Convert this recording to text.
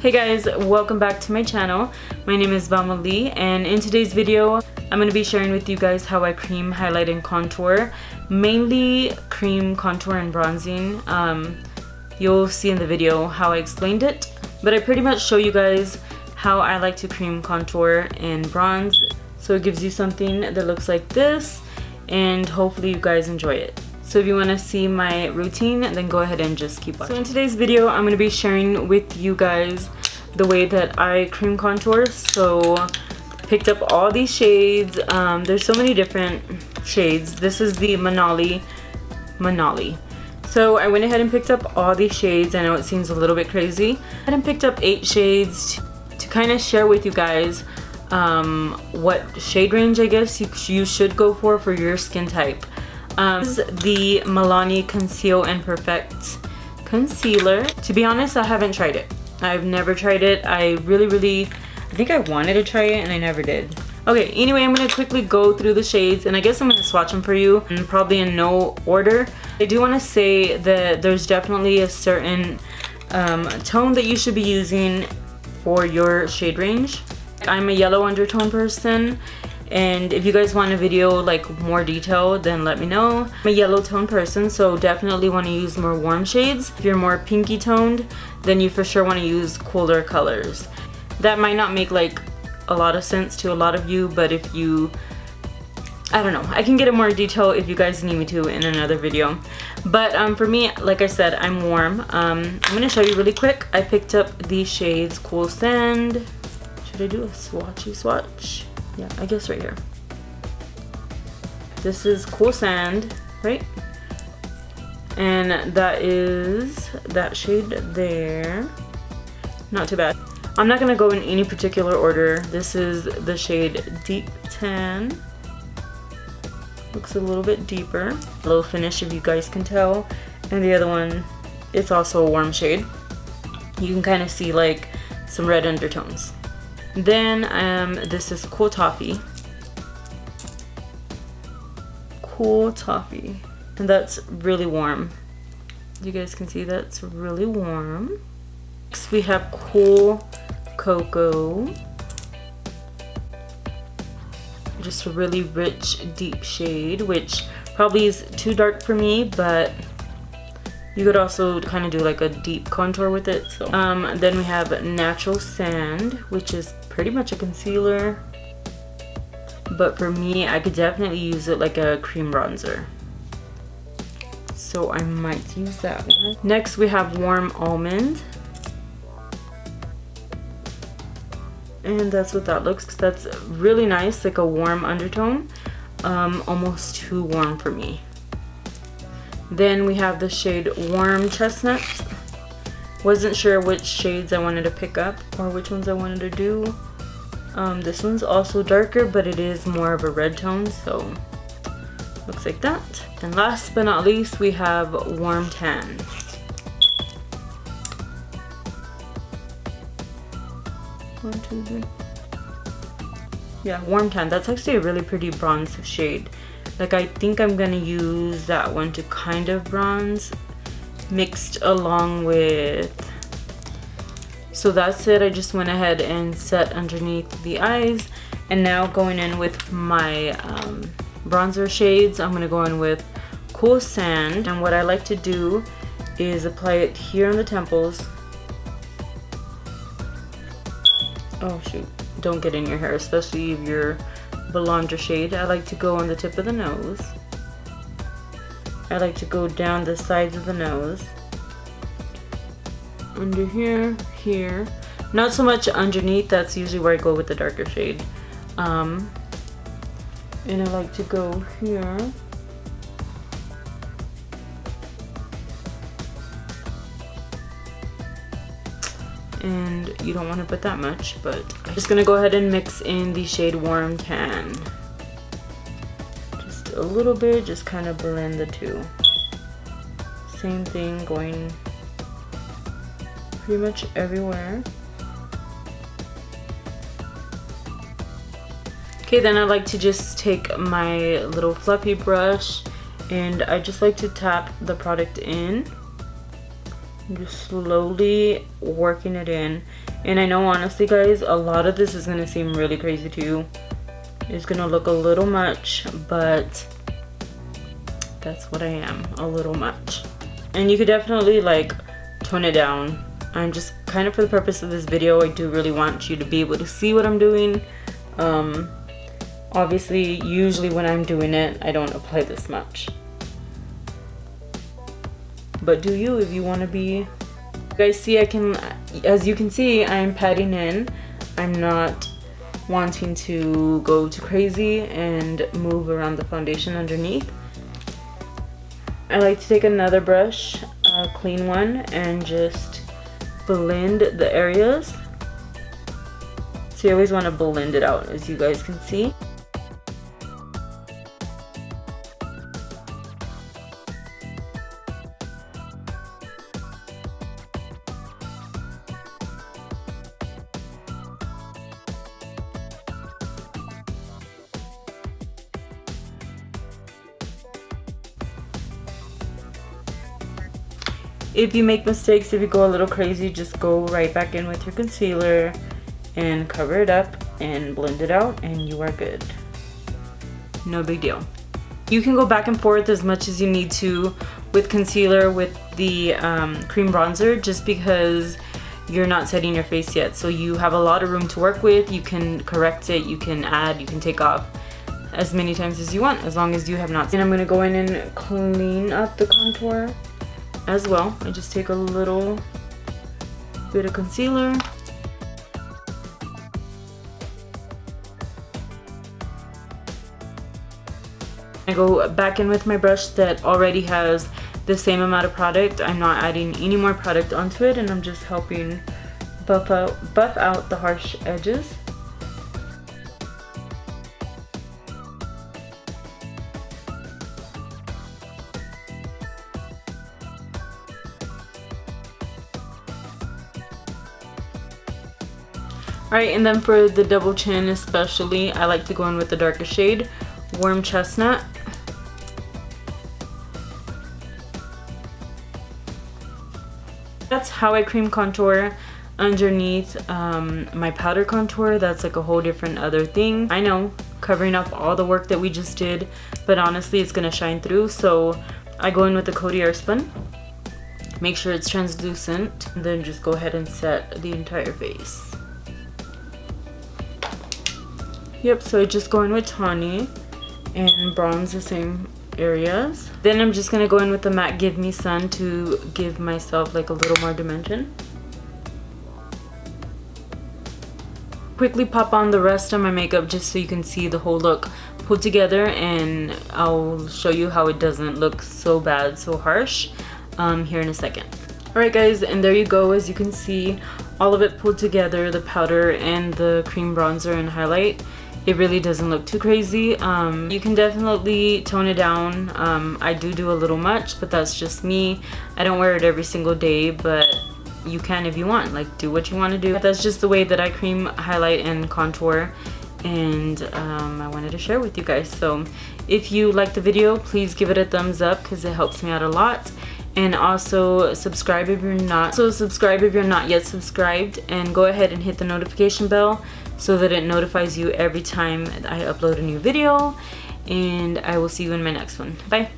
Hey guys, welcome back to my channel. My name is Velma I, and in today's video I'm going to be sharing with you guys how I cream, highlight, and contour. Mainly cream, contour, and bronzing. You'll see in the video how I explained it, but I pretty much show you guys how I like to cream, contour, and bronze, so it gives you something that looks like this, and hopefully you guys enjoy it. So if you want to see my routine, then go ahead and just keep watching. So in today's video, I'm going to be sharing with you guys the way that I cream contour. So picked up all these shades. There's so many different shades. This is the Manali. So I went ahead and picked up all these shades. I know it seems a little bit crazy. I picked up 8 shades to kind of share with you guys what shade range I guess you should go for your skin type. This is the Milani Conceal and Perfect Concealer. To be honest, I haven't tried it. I've never tried it. I think I wanted to try it and I never did. Okay, anyway, I'm going to quickly go through the shades and I guess I'm going to swatch them for you, and probably in no order. I do want to say that there's definitely a certain tone that you should be using for your shade range. I'm a yellow undertone person, and if you guys want a video like more detailed, then let me know. I'm a yellow tone person, so definitely want to use more warm shades. If you're more pinky toned, then you for sure want to use cooler colors. That might not make like a lot of sense to a lot of you, but if you, I don't know, I can get in more detail if you guys need me to in another video. But for me, like I said, I'm warm. I'm gonna show you really quick. I picked up these shades: Cool Sand. Should I do a swatchy swatch? Yeah, I guess right here. This is Cool Sand, right? And that is that shade there. Not too bad. I'm not gonna go in any particular order. This is the shade Deep Tan. Looks a little bit deeper. Low finish, if you guys can tell. And the other one, it's also a warm shade. You can kind of see like some red undertones. Then this is Cool Toffee. Cool Toffee. And that's really warm. You guys can see that's really warm. Next we have Cool Cocoa. Just a really rich, deep shade, which probably is too dark for me, but you could also kind of do like a deep contour with it. So then we have Natural Sand, which is pretty much a concealer, but for me, I could definitely use it like a cream bronzer, so I might use that one. Next we have Warm Almond, and that's what that looks. That's really nice, like a warm undertone, almost too warm for me. Then we have the shade Warm Chestnut. Wasn't sure which shades I wanted to pick up or which ones I wanted to do. This one's also darker, but it is more of a red tone, so looks like that. And last but not least, we have Warm Tan. One, two, three. Yeah, Warm Tan. That's actually a really pretty bronze shade. Like, I think I'm gonna use that one to kind of bronze, mixed along with, so that's it. I just went ahead and set underneath the eyes, and now going in with my bronzer shades, I'm gonna go in with Cool Sand, and what I like to do is apply it here on the temples. Oh shoot, don't get in your hair, especially if you're blonder shade. I like to go on the tip of the nose. I like to go down the sides of the nose. Under here, here. Not so much underneath, that's usually where I go with the darker shade. And I like to go here. And you don't want to put that much, but I'm just gonna go ahead and mix in the shade Warm Tan. Just a little bit, just kind of blend the two. Same thing, going pretty much everywhere. Okay, then I like to just take my little fluffy brush, and I just like to tap the product in I'm just slowly working it in. And I know, honestly guys, a lot of this is gonna seem really crazy to you. It's gonna look a little much, but that's what I am, a little much. And you could definitely like tone it down. I'm just kind of, for the purpose of this video, I do really want you to be able to see what I'm doing. Obviously, usually when I'm doing it, I don't apply this much. But do you, if you want to be. You guys see, I can, as you can see, I'm patting in. I'm not wanting to go too crazy and move around the foundation underneath. I like to take another brush, a clean one, and just blend the areas. So you always want to blend it out, as you guys can see. If you make mistakes, if you go a little crazy, just go right back in with your concealer and cover it up and blend it out, and you are good. No big deal. You can go back and forth as much as you need to with concealer, with the cream bronzer, just because you're not setting your face yet. So you have a lot of room to work with. You can correct it, you can add, you can take off as many times as you want, as long as you have not. And I'm gonna go in and clean up the contour as well. I just take a little bit of concealer. I go back in with my brush that already has the same amount of product. I'm not adding any more product onto it, and I'm just helping buff out the harsh edges. Alright, and then for the double chin especially, I like to go in with the darker shade, Warm Chestnut. That's how I cream contour underneath my powder contour. That's like a whole different other thing. I know, covering up all the work that we just did, but honestly it's gonna shine through. So I go in with the Coty Airspun, make sure it's translucent, and then just go ahead and set the entire face. Yep, so I just go in with Tawny and bronze the same areas. Then I'm just gonna go in with the matte Give Me Sun to give myself like a little more dimension. Quickly pop on the rest of my makeup just so you can see the whole look put together, and I'll show you how it doesn't look so bad, so harsh here in a second. Alright guys, and there you go. As you can see, all of it pulled together, the powder and the cream bronzer and highlight. It really doesn't look too crazy. You can definitely tone it down. I do a little much, but that's just me. I don't wear it every single day, but you can if you want. Like, do what you want to do. That's just the way that I cream, highlight, and contour, and I wanted to share with you guys. So if you like the video, please give it a thumbs up because it helps me out a lot. And also subscribe if you're not. So subscribe if you're not yet subscribed, and go ahead and hit the notification bell so that it notifies you every time I upload a new video. And I will see you in my next one. Bye.